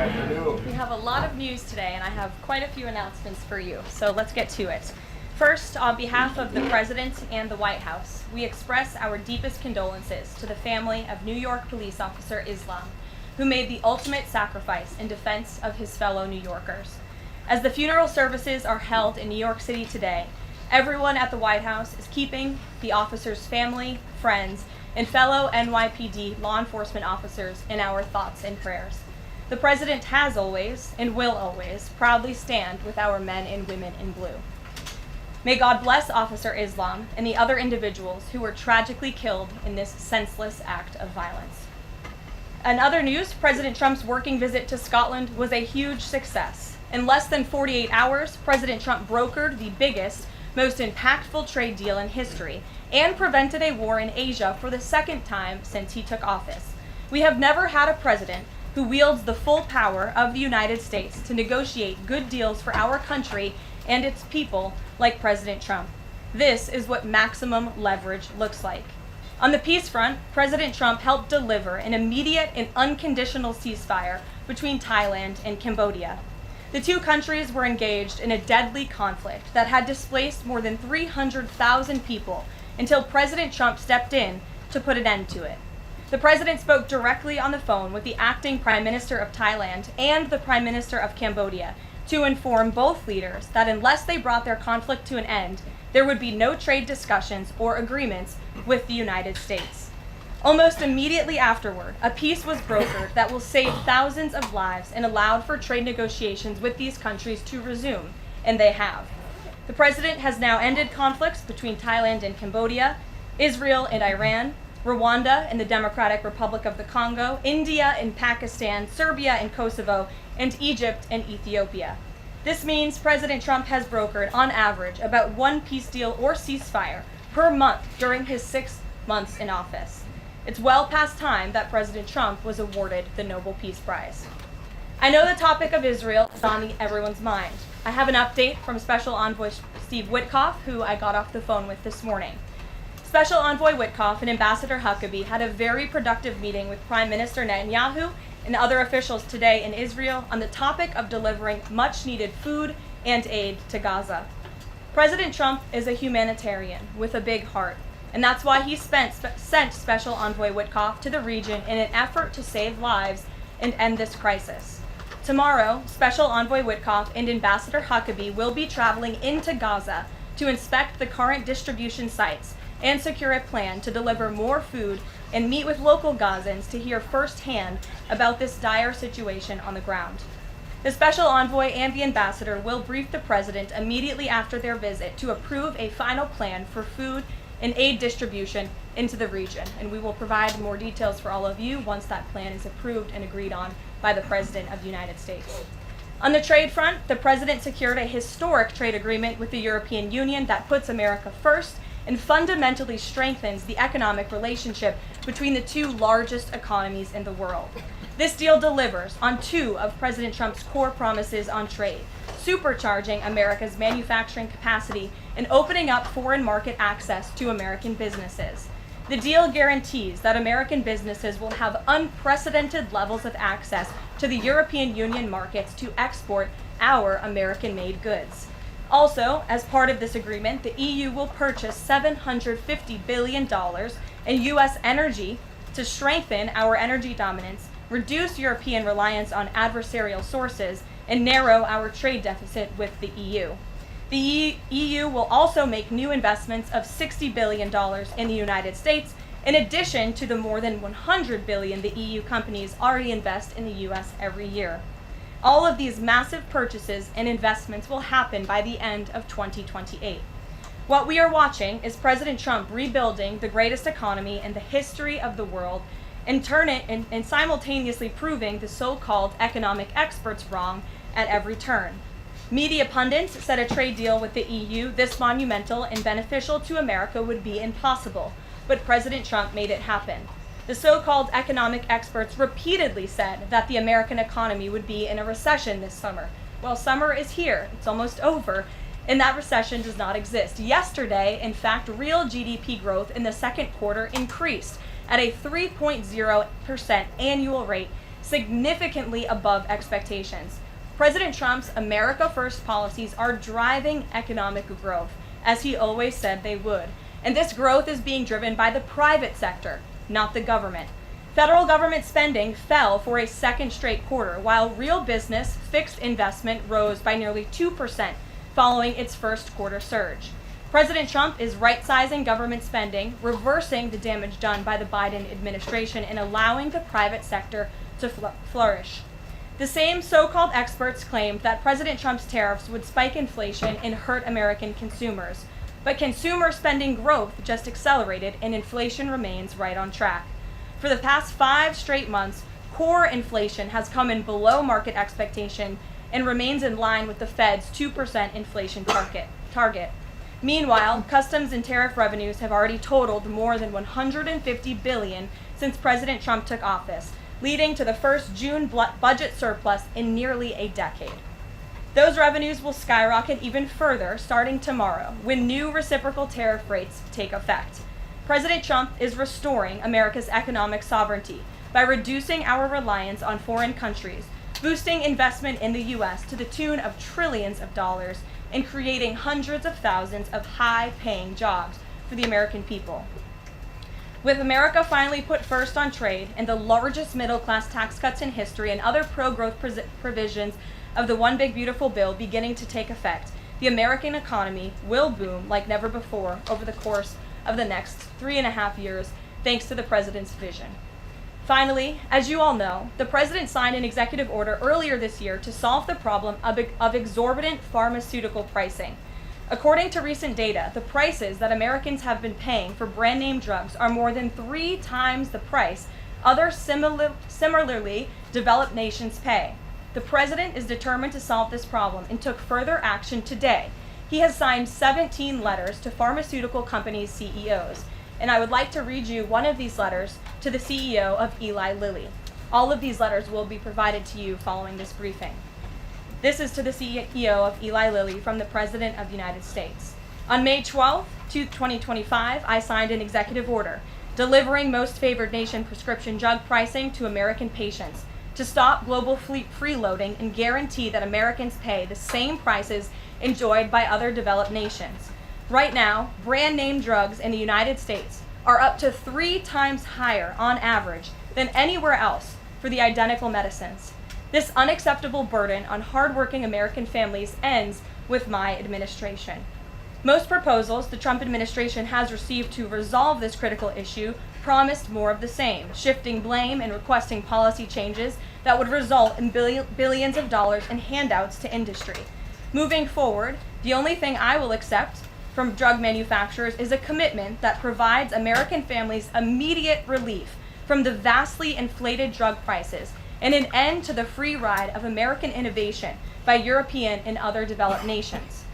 afternoon. We have a lot of news today, and I have quite a few announcements for you, so let's get to it. First, on behalf of the President and the White House, we express our deepest condolences to the family of New York police officer Islam, who made the ultimate sacrifice in defense of his fellow New Yorkers. As the funeral services are held in New York City today, everyone at the White House is keeping the officer's family, friends, and fellow NYPD law enforcement officers in our thoughts and prayers. The President has always, and will always, proudly stand with our men and women in blue. May God bless Officer Islam and the other individuals who were tragically killed in this senseless act of violence. In other news, President Trump's working visit to Scotland was a huge success. In less than 48 hours, President Trump brokered the biggest, most impactful trade deal in history and prevented a war in Asia for the second time since he took office. We have never had a president who wields the full power of the United States to negotiate good deals for our country and its people like President Trump. This is what maximum leverage looks like. On the peace front, President Trump helped deliver an immediate and unconditional ceasefire between Thailand and Cambodia. The two countries were engaged in a deadly conflict that had displaced more than 300,000 people until President Trump stepped in to put an end to it. The president spoke directly on the phone with the acting Prime Minister of Thailand and the Prime Minister of Cambodia to inform both leaders that unless they brought their conflict to an end, there would be no trade discussions or agreements with the United States. Almost immediately afterward, a peace was brokered that will save thousands of lives and allowed for trade negotiations with these countries to resume, and they have. The president has now ended conflicts between Thailand and Cambodia, Israel and Iran, Rwanda and the Democratic Republic of the Congo, India and Pakistan, Serbia and Kosovo, and Egypt and Ethiopia. This means President Trump has brokered, on average, about one peace deal or ceasefire per month during his 6 months in office. It's well past time that President Trump was awarded the Nobel Peace Prize. I know the topic of Israel is on everyone's mind. I have an update from Special Envoy Steve Witkoff, who I got off the phone with this morning. Special Envoy Witkoff and Ambassador Huckabee had a very productive meeting with Prime Minister Netanyahu and other officials today in Israel on the topic of delivering much-needed food and aid to Gaza. President Trump is a humanitarian with a big heart, and that's why he sent Special Envoy Witkoff to the region in an effort to save lives and end this crisis. Tomorrow, Special Envoy Witkoff and Ambassador Huckabee will be traveling into Gaza to inspect the current distribution sites and secure a plan to deliver more food and meet with local Gazans to hear firsthand about this dire situation on the ground. The special envoy and the ambassador will brief the president immediately after their visit to approve a final plan for food and aid distribution into the region, and we will provide more details for all of you once that plan is approved and agreed on by the President of the United States. On the trade front, the president secured a historic trade agreement with the European Union that puts America first and fundamentally strengthens the economic relationship between the two largest economies in the world. This deal delivers on two of President Trump's core promises on trade, supercharging America's manufacturing capacity and opening up foreign market access to American businesses. The deal guarantees that American businesses will have unprecedented levels of access to the European Union markets to export our American-made goods. Also, as part of this agreement, the EU will purchase $750 billion in U.S. energy to strengthen our energy dominance, reduce European reliance on adversarial sources, and narrow our trade deficit with the EU. The EU will also make new investments of $60 billion in the United States, in addition to the more than $100 billion the EU companies already invest in the U.S. every year. All of these massive purchases and investments will happen by the end of 2028. What we are watching is President Trump rebuilding the greatest economy in the history of the world and simultaneously proving the so-called economic experts wrong at every turn. Media pundits said a trade deal with the EU this monumental and beneficial to America would be impossible, but President Trump made it happen. The so-called economic experts repeatedly said that the American economy would be in a recession this summer. Well, summer is here, it's almost over, and that recession does not exist. Yesterday, in fact, real GDP growth in the second quarter increased at a 3.0% annual rate, significantly above expectations. President Trump's America First policies are driving economic growth, as he always said they would. And this growth is being driven by the private sector, not the government. Federal government spending fell for a second straight quarter, while real business fixed investment rose by nearly 2% following its first quarter surge. President Trump is right-sizing government spending, reversing the damage done by the Biden administration, and allowing the private sector to flourish. The same so-called experts claimed that President Trump's tariffs would spike inflation and hurt American consumers. But consumer spending growth just accelerated, and inflation remains right on track. For the past 5 straight months, core inflation has come in below market expectation and remains in line with the Fed's 2% inflation target. Meanwhile, customs and tariff revenues have already totaled more than $150 billion since President Trump took office, leading to the first June budget surplus in nearly a decade. Those revenues will skyrocket even further starting tomorrow when new reciprocal tariff rates take effect. President Trump is restoring America's economic sovereignty by reducing our reliance on foreign countries, boosting investment in the U.S. to the tune of trillions of dollars, and creating hundreds of thousands of high-paying jobs for the American people. With America finally put first on trade and the largest middle-class tax cuts in history and other pro-growth provisions of the One Big Beautiful Bill beginning to take effect, the American economy will boom like never before over the course of the next 3.5 years, thanks to the president's vision. Finally, as you all know, the president signed an executive order earlier this year to solve the problem of exorbitant pharmaceutical pricing. According to recent data, the prices that Americans have been paying for brand name drugs are more than 3 times the price other similarly developed nations pay. The president is determined to solve this problem and took further action today. He has signed 17 letters to pharmaceutical companies' CEOs, and I would like to read you one of these letters to the CEO of Eli Lilly. All of these letters will be provided to you following this briefing. This is to the CEO of Eli Lilly from the President of the United States. On May 12, 2025, I signed an executive order delivering most favored nation prescription drug pricing to American patients to stop global freeloading and guarantee that Americans pay the same prices enjoyed by other developed nations. Right now, brand name drugs in the United States are up to 3 times higher on average than anywhere else for the identical medicines. This unacceptable burden on hardworking American families ends with my administration. Most proposals the Trump administration has received to resolve this critical issue promised more of the same, shifting blame and requesting policy changes that would result in billions of dollars in handouts to industry. Moving forward, the only thing I will accept from drug manufacturers is a commitment that provides American families immediate relief from the vastly inflated drug prices and an end to the free ride of American innovation by European and other developed nations.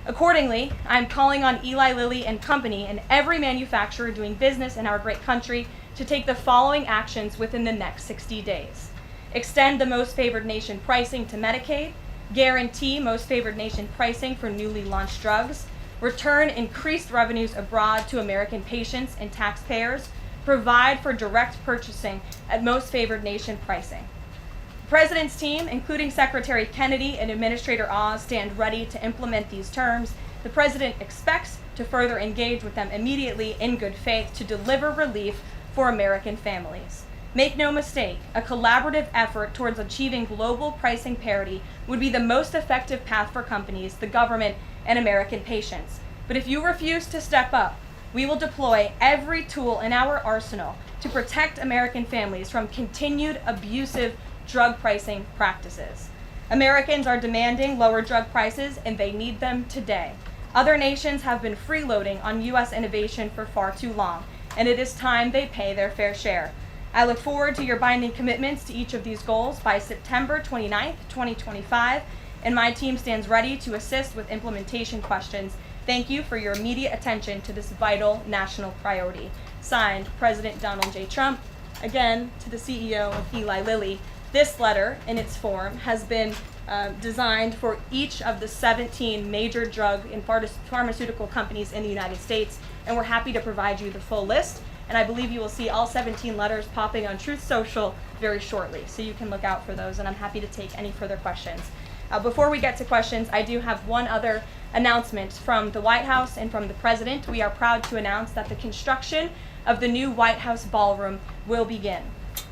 Accordingly, I'm calling on Eli Lilly and Company and every manufacturer doing business in our great country to take the following actions within the next 60 days. Extend the most favored nation pricing to Medicaid, guarantee most favored nation pricing for newly launched drugs, return increased revenues abroad to American patients and taxpayers, provide for direct purchasing at most favored nation pricing. The President's team, including Secretary Kennedy and Administrator Oz, stand ready to implement these terms. The President expects to further engage with them immediately in good faith to deliver relief for American families. Make no mistake, a collaborative effort towards achieving global pricing parity would be the most effective path for companies, the government, and American patients. But if you refuse to step up, we will deploy every tool in our arsenal to protect American families from continued abusive drug pricing practices. Americans are demanding lower drug prices, and they need them today. Other nations have been freeloading on U.S. innovation for far too long, and it is time they pay their fair share. I look forward to your binding commitments to each of these goals by September 29th, 2025, and my team stands ready to assist with implementation questions. Thank you for your immediate attention to this vital national priority. Signed, President Donald J. Trump. Again, to the CEO of Eli Lilly. This letter, in its form, has been designed for each of the 17 major drug and pharmaceutical companies in the United States, and we're happy to provide you the full list. And I believe you will see all 17 letters popping on Truth Social very shortly, so you can look out for those, and I'm happy to take any further questions. Before we get to questions, I do have one other announcement from the White House and from the President. We are proud to announce that the construction of the new White House ballroom will begin.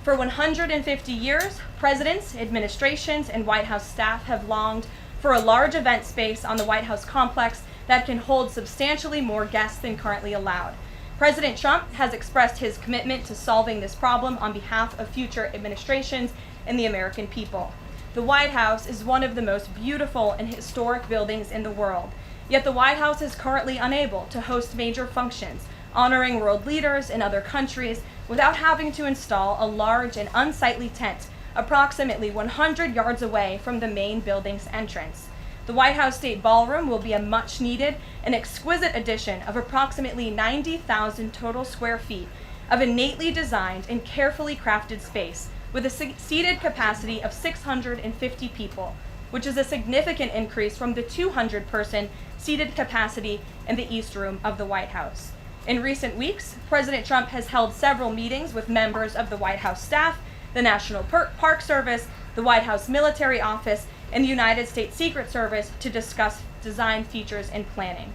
For 150 years, presidents, administrations, and White House staff have longed for a large event space on the White House complex that can hold substantially more guests than currently allowed. President Trump has expressed his commitment to solving this problem on behalf of future administrations and the American people. The White House is one of the most beautiful and historic buildings in the world, yet the White House is currently unable to host major functions, honoring world leaders in other countries without having to install a large and unsightly tent approximately 100 yards away from the main building's entrance. The White House State Ballroom will be a much-needed and exquisite addition of approximately 90,000 total square feet of innately designed and carefully crafted space with a seated capacity of 650 people, which is a significant increase from the 200-person seated capacity in the East Room of the White House. In recent weeks, President Trump has held several meetings with members of the White House staff, the National Park Service, the White House Military Office, and the United States Secret Service to discuss design features and planning.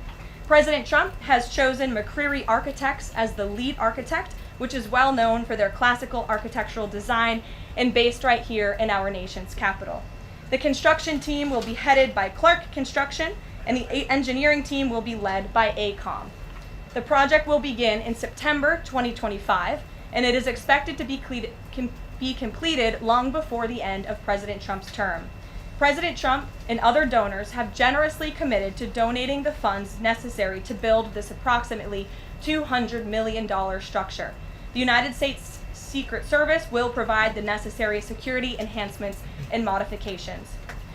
President Trump has chosen McCreary Architects as the lead architect, which is well known for their classical architectural design and based right here in our nation's capital. The construction team will be headed by Clark Construction, and the engineering team will be led by AECOM. The project will begin in September 2025, and it is expected to be completed long before the end of President Trump's term. President Trump and other donors have generously committed to donating the funds necessary to build this approximately $200 million structure. The United States Secret Service will provide the necessary security enhancements and modifications.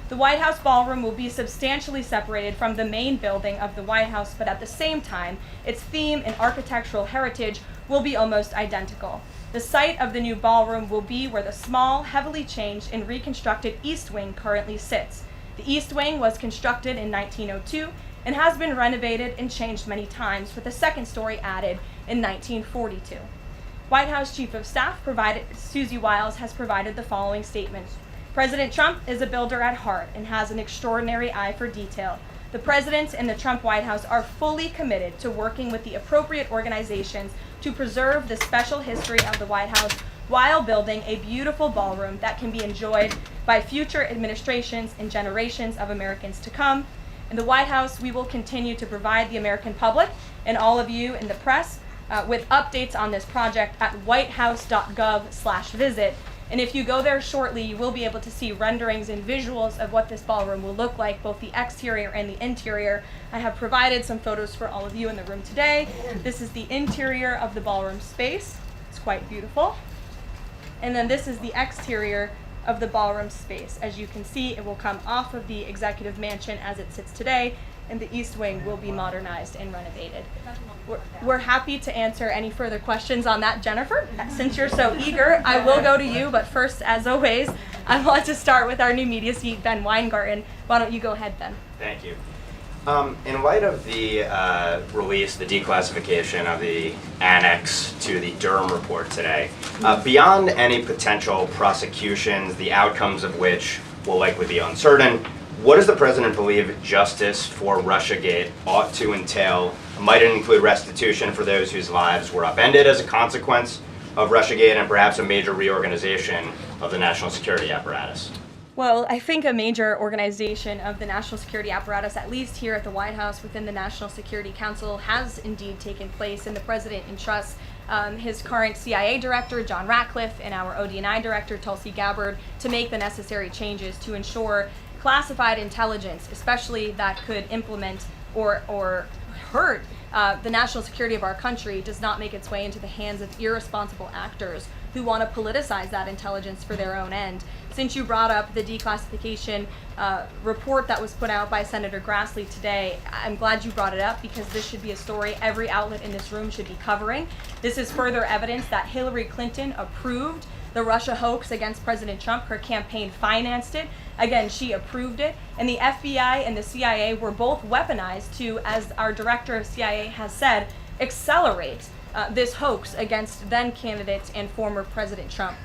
The White House ballroom will be substantially separated from the main building of the White House, but at the same time, its theme and architectural heritage will be almost identical. The site of the new ballroom will be where the small, heavily changed and reconstructed East Wing currently sits. The East Wing was constructed in 1902 and has been renovated and changed many times, with a second story added in 1942. White House Chief of Staff Susie Wiles has provided the following statement. President Trump is a builder at heart and has an extraordinary eye for detail. The President and the Trump White House are fully committed to working with the appropriate organizations to preserve the special history of the White House while building a beautiful ballroom that can be enjoyed by future administrations and generations of Americans to come. In the White House, we will continue to provide the American public and all of you in the press with updates on this project at whitehouse.gov/visit. And if you go there shortly, you will be able to see renderings and visuals of what this ballroom will look like, both the exterior and the interior. I have provided some photos for all of you in the room today. This is the interior of the ballroom space. It's quite beautiful. And then this is the exterior of the ballroom space. As you can see, it will come off of the executive mansion as it sits today, and the East Wing will be modernized and renovated. We're happy to answer any further questions on that, Jennifer. Since you're so eager, I will go to you, but first, as always, I want to start with our new media geek, Ben Weingarten. Why don't you go ahead, Ben? Thank you. In light of the release, the declassification of the annex to the Durham report today, beyond any potential prosecutions, the outcomes of which will likely be uncertain, what does the President believe justice for Russiagate ought to entail? Might it include restitution for those whose lives were upended as a consequence of Russiagate, and perhaps a major reorganization of the national security apparatus? Well, I think a major organization of the national security apparatus, at least here at the White House within the National Security Council, has indeed taken place, and the President entrusts his current CIA director, John Ratcliffe, and our ODNI director, Tulsi Gabbard, to make the necessary changes to ensure classified intelligence, especially that could implement or hurt the national security of our country, does not make its way into the hands of irresponsible actors who want to politicize that intelligence for their own end. Since you brought up the declassification report that was put out by Senator Grassley today, I'm glad you brought it up, because this should be a story every outlet in this room should be covering. This is further evidence that Hillary Clinton approved the Russia hoax against President Trump. Her campaign financed it. Again, she approved it. And the FBI and the CIA were both weaponized to, as our director of CIA has said, accelerate this hoax against then candidate and former President Trump.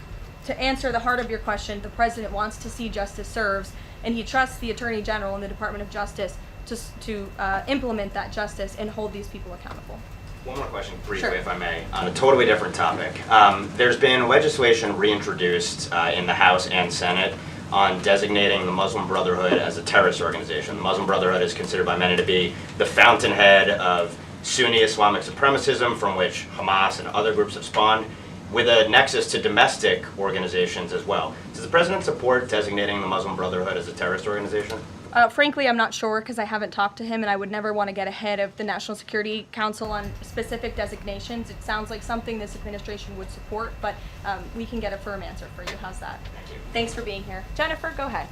to answer the heart of your question, the president wants to see justice served, and he trusts the Attorney General and the Department of Justice to implement that justice and hold these people accountable. One more question briefly, Sure. if I may, on a totally different topic. There's been legislation reintroduced in the House and Senate on designating the Muslim Brotherhood as a terrorist organization. The Muslim Brotherhood is considered by many to be the fountainhead of Sunni Islamic supremacism from which Hamas and other groups have spawned, with a nexus to domestic organizations as well. Does the president support designating the Muslim Brotherhood as a terrorist organization? Frankly, I'm not sure because I haven't talked to him, and I would never want to get ahead of the National Security Council on specific designations. It sounds like something this administration would support, but we can get a firm answer for you. How's that? Thank you. Thanks for being here. Jennifer, go ahead.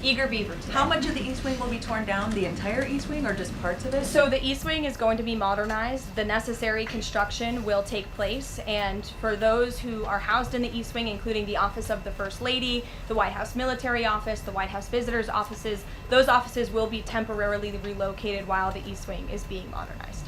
Eager beaver today. How much of the East Wing will be torn down? The entire East Wing or just parts of it? So the East Wing is going to be modernized. The necessary construction will take place, and for those who are housed in the East Wing, including the Office of the First Lady, the White House Military Office, the White House Visitors Offices, those offices will be temporarily relocated while the East Wing is being modernized.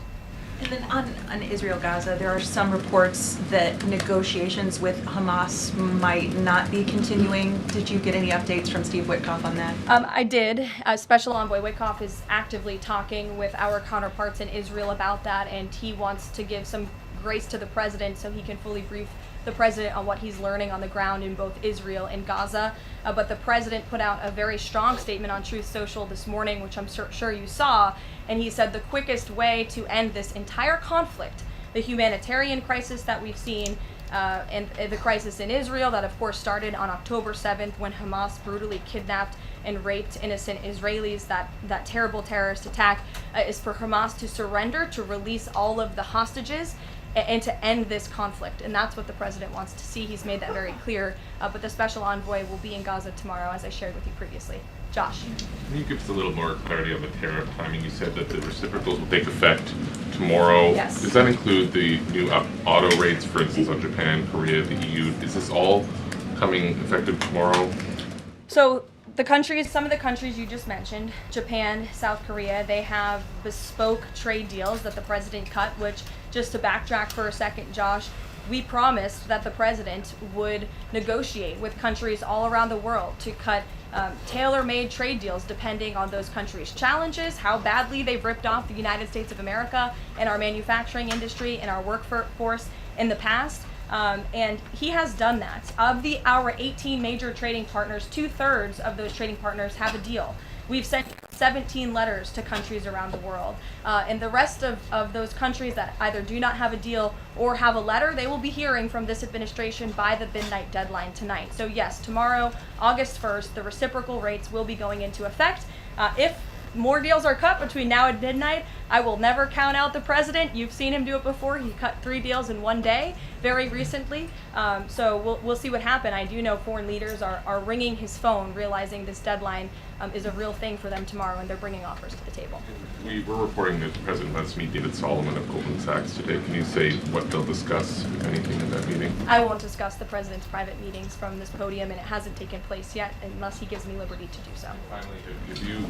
And then on Israel-Gaza, there are some reports that negotiations with Hamas might not be continuing. Did you get any updates from Steve Witkoff on that? I did. Special Envoy Witkoff is actively talking with our counterparts in Israel about that, and he wants to give some grace to the president so he can fully brief the president on what he's learning on the ground in both Israel and Gaza. But the president put out a very strong statement on Truth Social this morning, which I'm sure you saw, and he said the quickest way to end this entire conflict, the humanitarian crisis that we've seen, and the crisis in Israel that of course started on October 7th when Hamas brutally kidnapped and raped innocent Israelis, that terrible terrorist attack, is for Hamas to surrender, to release all of the hostages, and to end this conflict. And that's what the president wants to see. He's made that very clear. But the special envoy will be in Gaza tomorrow, as I shared with you previously. Josh. Can you give us a little more clarity on the tariff timing? You said that the reciprocals will take effect tomorrow. Yes. Does that include the new auto rates, for instance, on Japan, Korea, the EU? Is this all coming effective tomorrow? So some of the countries you just mentioned, Japan, South Korea, they have bespoke trade deals that the president cut, which, just to backtrack for a second, Josh, we promised that the president would negotiate with countries all around the world to cut tailor-made trade deals depending on those countries' challenges, how badly they've ripped off the United States of America and our manufacturing industry and our workforce in the past. And he has done that. Of our 18 major trading partners, 2/3 of those trading partners have a deal. We've sent 17 letters to countries around the world. And the rest of those countries that either do not have a deal or have a letter, they will be hearing from this administration by the midnight deadline tonight. So yes, tomorrow, August 1st, the reciprocal rates will be going into effect. If more deals are cut between now and midnight, I will never count out the president. You've seen him do it before. He cut 3 deals in one day very recently. So we'll see what happens. I do know foreign leaders are ringing his phone, realizing this deadline is a real thing for them tomorrow, and they're bringing offers to the table. We were reporting that the president wants to meet David Solomon of Goldman Sachs today. Can you say what they'll discuss, if anything, in that meeting? I won't discuss the president's private meetings from this podium, and it hasn't taken place yet unless he gives me liberty to do so. Finally, have you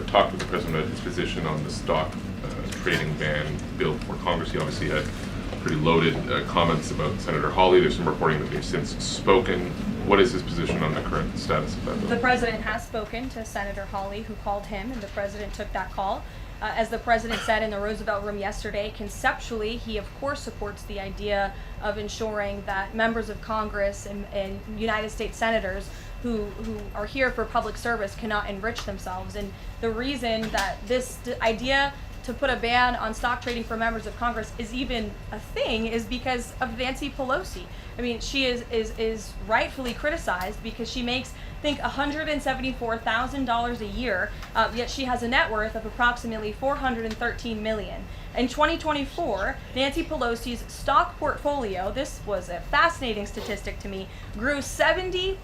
talked with the president about his position on the stock trading ban bill before Congress? He obviously had pretty loaded comments about Senator Hawley. There's some reporting that they've since spoken. What is his position on the current status of that bill? The president has spoken to Senator Hawley, who called him, and the president took that call. As the president said in the Roosevelt Room yesterday, conceptually, he of course supports the idea of ensuring that members of Congress and United States senators who are here for public service cannot enrich themselves. And the reason that this idea to put a ban on stock trading for members of Congress is even a thing is because of Nancy Pelosi. I mean, she is rightfully criticized because she makes, I think, $174,000 a year, yet she has a net worth of approximately $413 million. In 2024, Nancy Pelosi's stock portfolio, this was a fascinating statistic to me, grew 70%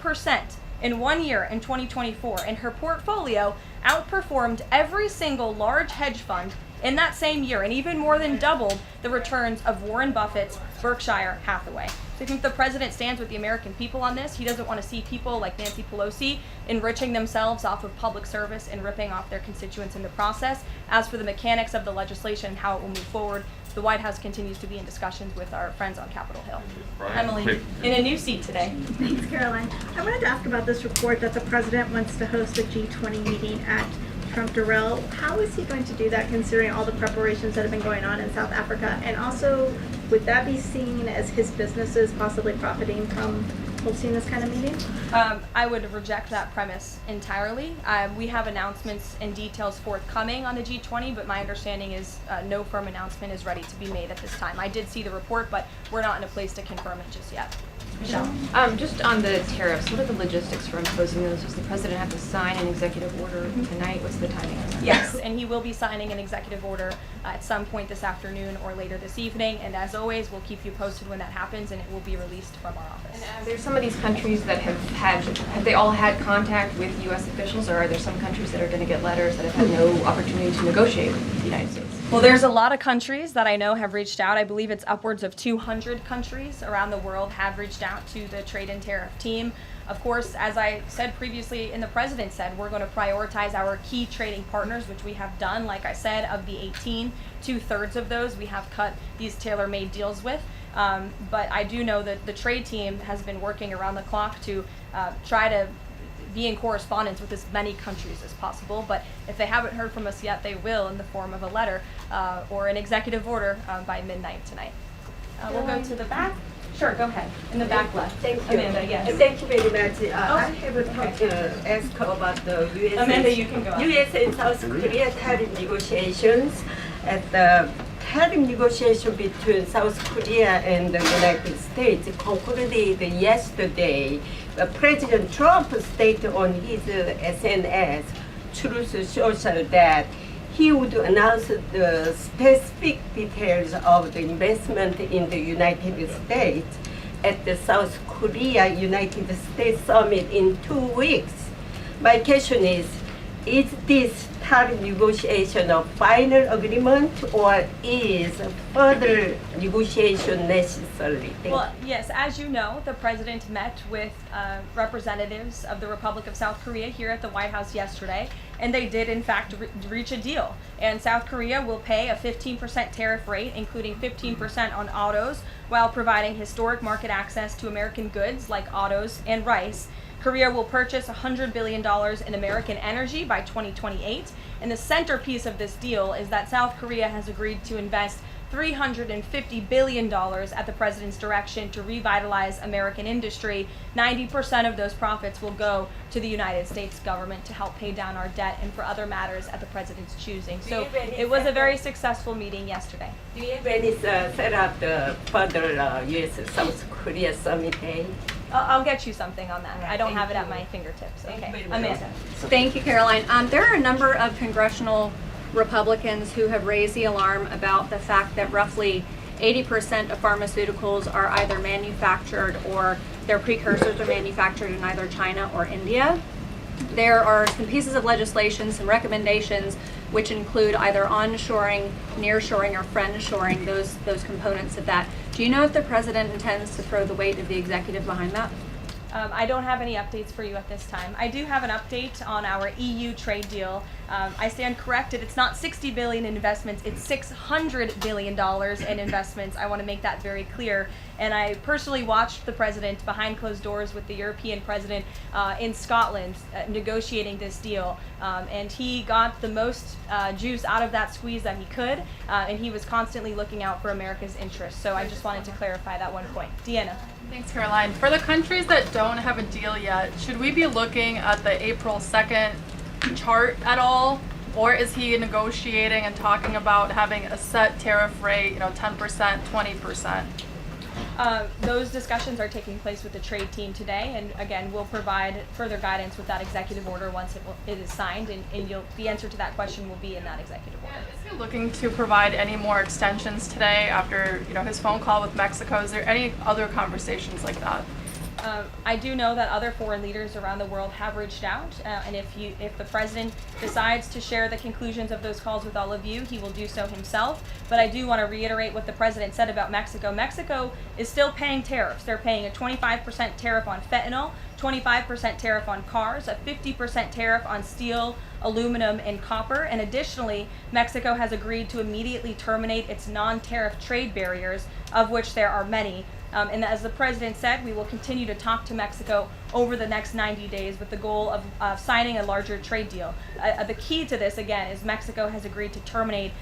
in 1 year in 2024, and her portfolio outperformed every single large hedge fund in that same year, and even more than doubled the returns of Warren Buffett's Berkshire Hathaway. So I think the president stands with the American people on this. He doesn't want to see people like Nancy Pelosi enriching themselves off of public service and ripping off their constituents in the process. As for the mechanics of the legislation and how it will move forward, the White House continues to be in discussions with our friends on Capitol Hill. Emily, in a new seat today. Thanks, Caroline. I wanted to ask about this report that the president wants to host a G20 meeting at Trump Durrell. How is he going to do that, considering all the preparations that have been going on in South Africa? And also, would that be seen as his businesses possibly profiting from hosting this kind of meeting? I would reject that premise entirely. We have announcements and details forthcoming on the G20, but my understanding is no firm announcement is ready to be made at this time. I did see the report, but we're not in a place to confirm it just yet. Michelle? Just on the tariffs, what are the logistics for imposing those? Does the president have to sign an executive order tonight? What's the timing of that? Yes, and he will be signing an executive order at some point this afternoon or later this evening. And as always, we'll keep you posted when that happens, and it will be released from our office. And are there some of these countries that have they all had contact with U.S. officials, or are there some countries that are going to get letters that have had no opportunity to negotiate with the United States? Well, there's a lot of countries that I know have reached out. I believe it's upwards of 200 countries around the world have reached out to the trade and tariff team. Of course, as I said previously and the president said, we're going to prioritize our key trading partners, which we have done. Like I said, of the 18, 2/3 of those we have cut these tailor-made deals with. But I do know that the trade team has been working around the clock to try to be in correspondence with as many countries as possible. But if they haven't heard from us yet, they will in the form of a letter or an executive order by midnight tonight. We'll go to the back. Sure, go ahead. In the back left. Thank you. Amanda, yes. Thank you very much. I have asked about the U.S. Amanda, you can go ahead. U.S. and South Korea tariff negotiations. At the tariff negotiation between South Korea and the United States concluded yesterday. President Trump stated on his SNS, Truth Social, that he would announce the specific details of the investment in the United States at the South Korea United States Summit in 2 weeks. My question is this tariff negotiation a final agreement, or is further negotiation necessary? Well, yes, as you know, the president met with representatives of the Republic of South Korea here at the White House yesterday, and they did, in fact, reach a deal. And South Korea will pay a 15% tariff rate, including 15% on autos, while providing historic market access to American goods like autos and rice. Korea will purchase $100 billion in American energy by 2028. And the centerpiece of this deal is that South Korea has agreed to invest $350 billion at the president's direction to revitalize American industry. 90% of those profits will go to the United States government to help pay down our debt and for other matters at the president's choosing. So it was a very successful meeting yesterday. Do you have any set up the further U.S.-South Korea summit day? I'll get you something on that. All right, I don't thank have it at you. my fingertips. Thank Okay, you very much. Amanda. Thank you, Caroline. There are a number of congressional Republicans who have raised the alarm about the fact that roughly 80% of pharmaceuticals are either manufactured or their precursors are manufactured in either China or India. There are some pieces of legislation, some recommendations, which include either onshoring, nearshoring, or friendshoring, those components of that. Do you know if the president intends to throw the weight of the executive behind that? I don't have any updates for you at this time. I do have an update on our EU trade deal. I stand corrected. It's not $60 billion in investments. It's $600 billion in investments. I want to make that very clear. And I personally watched the president behind closed doors with the European president in Scotland negotiating this deal. And he got the most juice out of that squeeze that he could. And he was constantly looking out for America's interests. So I just wanted to clarify that one point. Deanna. Thanks, Caroline. For the countries that don't have a deal yet, should we be looking at the April 2nd chart at all? Or is he negotiating and talking about having a set tariff rate, 10%, 20%? Those discussions are taking place with the trade team today, and again, we'll provide further guidance with that executive order once it is signed, and the answer to that question will be in that executive order. Is he looking to provide any more extensions today after his phone call with Mexico? Is there any other conversations like that? I do know that other foreign leaders around the world have reached out, and if the president decides to share the conclusions of those calls with all of you, he will do so himself. But I do want to reiterate what the president said about Mexico. Mexico is still paying tariffs. They're paying a 25% tariff on fentanyl, 25% tariff on cars, a 50% tariff on steel, aluminum, and copper. And additionally, Mexico has agreed to immediately terminate its non-tariff trade barriers, of which there are many. And as the president said, we will continue to talk to Mexico over the next 90 days with the goal of signing a larger trade deal. The key to this, again, is Mexico has agreed to terminate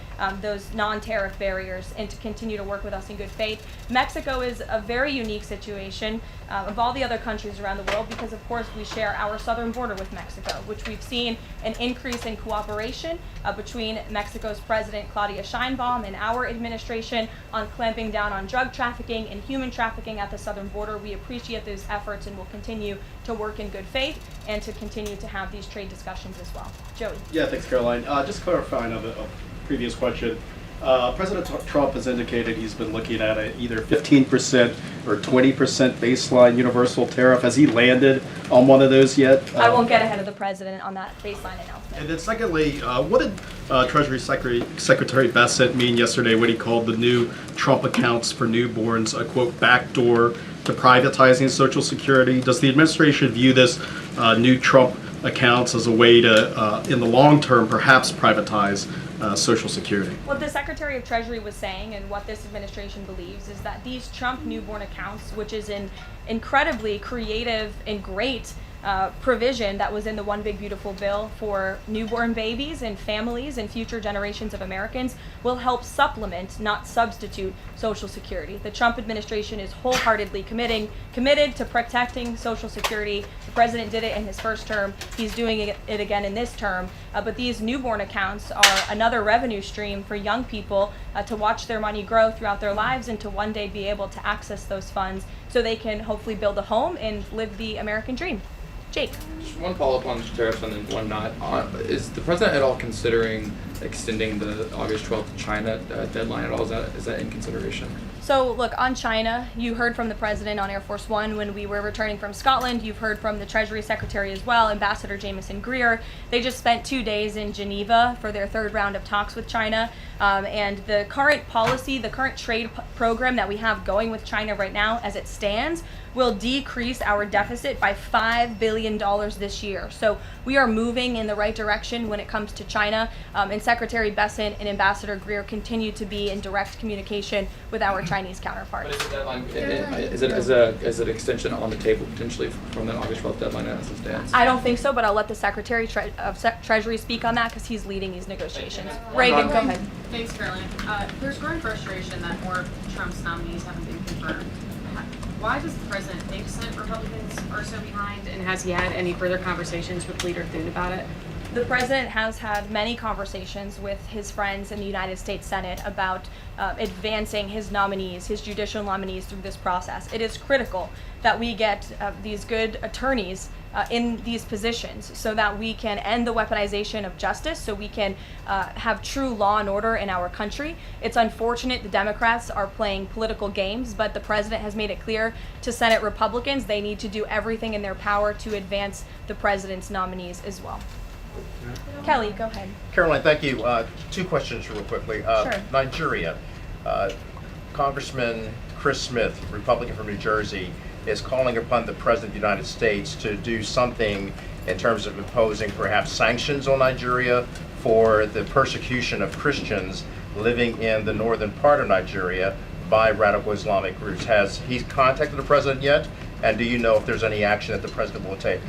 those non-tariff barriers and to continue to work with us in good faith. Mexico is a very unique situation of all the other countries around the world because, of course, we share our southern border with Mexico, which we've seen an increase in cooperation between Mexico's President Claudia Sheinbaum and our administration on clamping down on drug trafficking and human trafficking at the southern border. We appreciate those efforts and will continue to work in good faith and to continue to have these trade discussions as well. Joey. Yeah, thanks, Caroline. Just clarifying a previous question. President Trump has indicated he's been looking at either 15% or 20% baseline universal tariff. Has he landed on one of those yet? I won't get ahead of the president on that baseline announcement. And then secondly, what did Treasury Secretary Bassett mean yesterday when he called the new Trump accounts for newborns a, quote, backdoor to privatizing Social Security? Does the administration view this new Trump accounts as a way to, in the long term, perhaps privatize Social Security? What the Secretary of Treasury was saying and what this administration believes is that these Trump newborn accounts, which is an incredibly creative and great provision that was in the One Big Beautiful Bill for newborn babies and families and future generations of Americans, will help supplement, not substitute, Social Security. The Trump administration is wholeheartedly committed to protecting Social Security. The president did it in his first term. He's doing it again in this term. But these newborn accounts are another revenue stream for young people to watch their money grow throughout their lives and to one day be able to access those funds so they can hopefully build a home and live the American dream. Jake. Just one follow-up on tariffs and then one not. Is the president at all considering extending the August 12th China deadline at all? Is that in consideration? So look, on China, you heard from the president on Air Force One when we were returning from Scotland. You've heard from the Treasury Secretary as well, Ambassador Jameson Greer. They just spent 2 days in Geneva for their third round of talks with China. And the current policy, the current trade program that we have going with China right now as it stands will decrease our deficit by $5 billion this year. So we are moving in the right direction when it comes to China. And Secretary Bessent and Ambassador Greer continue to be in direct communication with our Chinese counterparts. But is the deadline, is it extension on the table potentially from the August 12th deadline as it stands? I don't think so, but I'll let the Secretary of Treasury speak on that because he's leading these negotiations. Reagan, go ahead. Thanks, Caroline. There's growing frustration that more of Trump's nominees haven't been confirmed. Why does the president think Senate Republicans are so behind, and has he had any further conversations with Leader Thune about it? The president has had many conversations with his friends in the United States Senate about advancing his nominees, his judicial nominees through this process. It is critical that we get these good attorneys in these positions so that we can end the weaponization of justice, so we can have true law and order in our country. It's unfortunate the Democrats are playing political games, but the president has made it clear to Senate Republicans they need to do everything in their power to advance the president's nominees as well. Kelly, go ahead. Caroline, thank you. 2 questions real quickly. Sure. Nigeria. Congressman Chris Smith, Republican from New Jersey, is calling upon the President of the United States to do something in terms of imposing perhaps sanctions on Nigeria for the persecution of Christians living in the northern part of Nigeria by radical Islamic groups. Has he contacted the President yet? And do you know if there's any action that the President will take?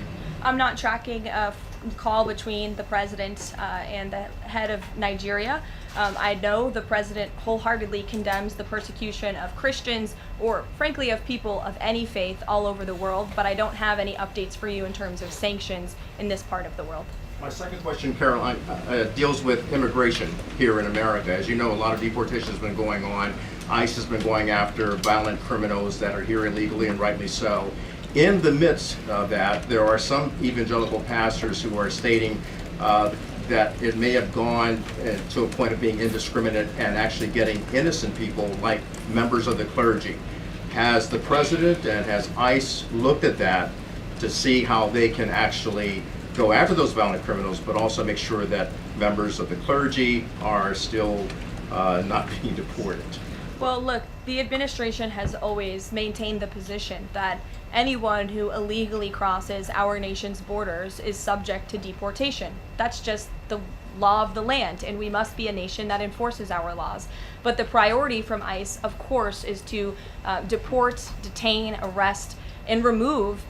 I'm not tracking a call between the president and the head of Nigeria. I know the president wholeheartedly condemns the persecution of Christians or frankly of people of any faith all over the world, but I don't have any updates for you in terms of sanctions in this part of the world. My second question, Caroline, deals with immigration here in America. As you know, a lot of deportation has been going on. ICE has been going after violent criminals that are here illegally, and rightly so. In the midst of that, there are some evangelical pastors who are stating that it may have gone to a point of being indiscriminate and actually getting innocent people, like members of the clergy. Has the president and has ICE looked at that to see how they can actually go after those violent criminals, but also make sure that members of the clergy are still not being deported? Well, look, the administration has always maintained the position that anyone who illegally crosses our nation's borders is subject to deportation. That's just the law of the land, and we must be a nation that enforces our laws. But the priority from ICE, of course, is to deport, detain, arrest, and remove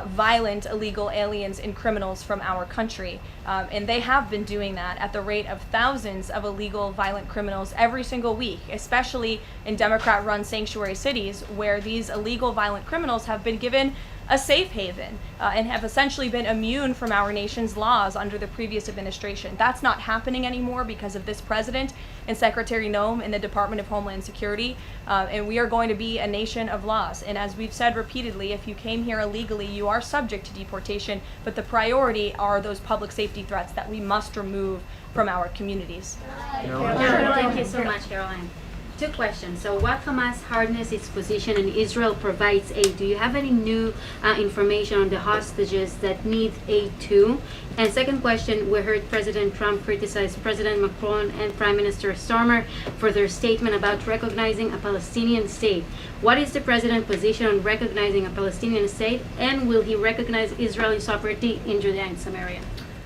violent illegal aliens and criminals from our country. And they have been doing that at the rate of thousands of illegal violent criminals every single week, especially in Democrat-run sanctuary cities where these illegal violent criminals have been given a safe haven and have essentially been immune from our nation's laws under the previous administration. That's not happening anymore because of this president and Secretary Noem in the Department of Homeland Security, and we are going to be a nation of laws. And as we've said repeatedly, if you came here illegally, you are subject to deportation, but the priority are those public safety threats that we must remove from our communities. Thank you so much, Caroline. Two questions. So what Hamas hardens its position and Israel provides aid? Do you have any new information on the hostages that need aid too? And second question, we heard President Trump criticize President Macron and Prime Minister Starmer for their statement about recognizing a Palestinian state. What is the president's position on recognizing a Palestinian state, and will he recognize Israeli sovereignty in Judea and Samaria?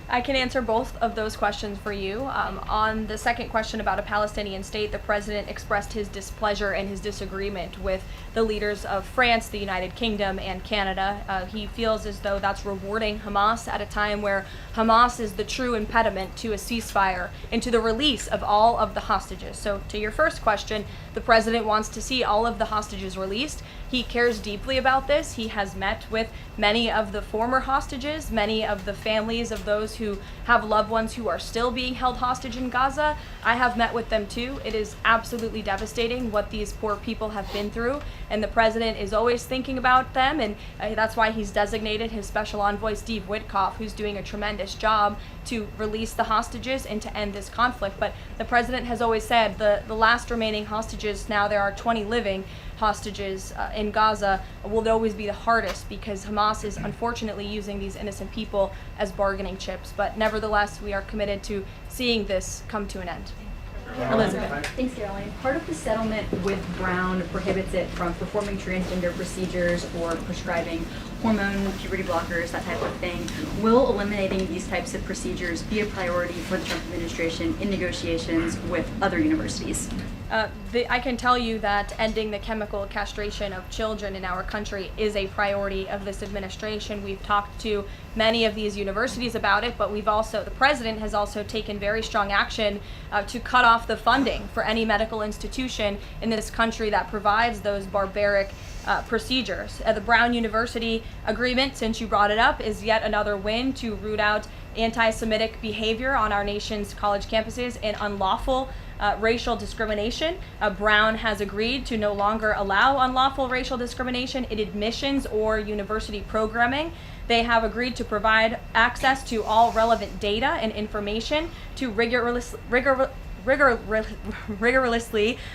I can answer both of those questions for you. On the second question about a Palestinian state, the president expressed his displeasure and his disagreement with the leaders of France, the United Kingdom, and Canada. He feels as though that's rewarding Hamas at a time where Hamas is the true impediment to a ceasefire and to the release of all of the hostages. So to your first question, the president wants to see all of the hostages released. He cares deeply about this. He has met with many of the former hostages, many of the families of those who have loved ones who are still being held hostage in Gaza. I have met with them too. It is absolutely devastating what these poor people have been through, and the president is always thinking about them, and that's why he's designated his special envoy Steve Witkoff, who's doing a tremendous job to release the hostages and to end this conflict. But the president has always said the last remaining hostages, now there are 20 living hostages in Gaza, will always be the hardest because Hamas is unfortunately using these innocent people as bargaining chips. But nevertheless, we are committed to seeing this come to an end. Elizabeth. Thanks, Caroline. Part of the settlement with Brown prohibits it from performing transgender procedures or prescribing hormone puberty blockers, that type of thing. Will eliminating these types of procedures be a priority for the Trump administration in negotiations with other universities? I can tell you that ending the chemical castration of children in our country is a priority of this administration. We've talked to many of these universities about it, but the president has also taken very strong action to cut off the funding for any medical institution in this country that provides those barbaric procedures. The Brown University agreement, since you brought it up, is yet another win to root out anti-Semitic behavior on our nation's college campuses and unlawful racial discrimination. Brown has agreed to no longer allow unlawful racial discrimination in admissions or university programming. They have agreed to provide access to all relevant data and information to rigorously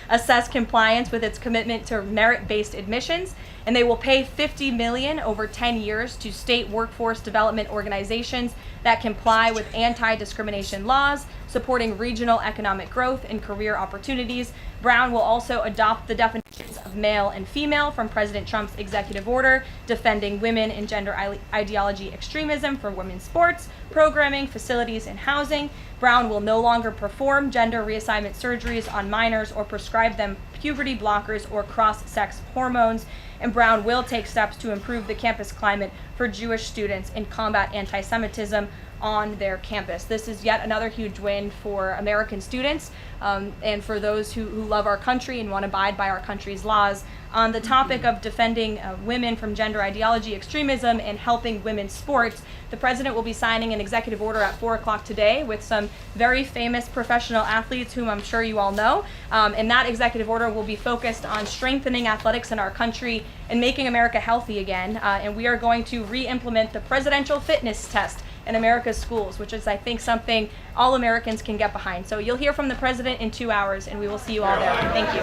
assess compliance with its commitment to merit-based admissions, and they will pay $50 million over 10 years to state workforce development organizations that comply with anti-discrimination laws, supporting regional economic growth and career opportunities. Brown will also adopt the definitions of male and female from President Trump's executive order, defending women and gender ideology extremism for women's sports, programming, facilities, and housing. Brown will no longer perform gender reassignment surgeries on minors or prescribe them puberty blockers or cross-sex hormones. And Brown will take steps to improve the campus climate for Jewish students and combat anti-Semitism on their campus. This is yet another huge win for American students and for those who love our country and want to abide by our country's laws. On the topic of defending women from gender ideology extremism and helping women's sports, the president will be signing an executive order at 4 o'clock today with some very famous professional athletes whom I'm sure you all know. And that executive order will be focused on strengthening athletics in our country and making America healthy again. And we are going to re-implement the presidential fitness test in America's schools, which is, I think, something all Americans can get behind. So you'll hear from the president in 2 hours, and we will see you all there. Thank you.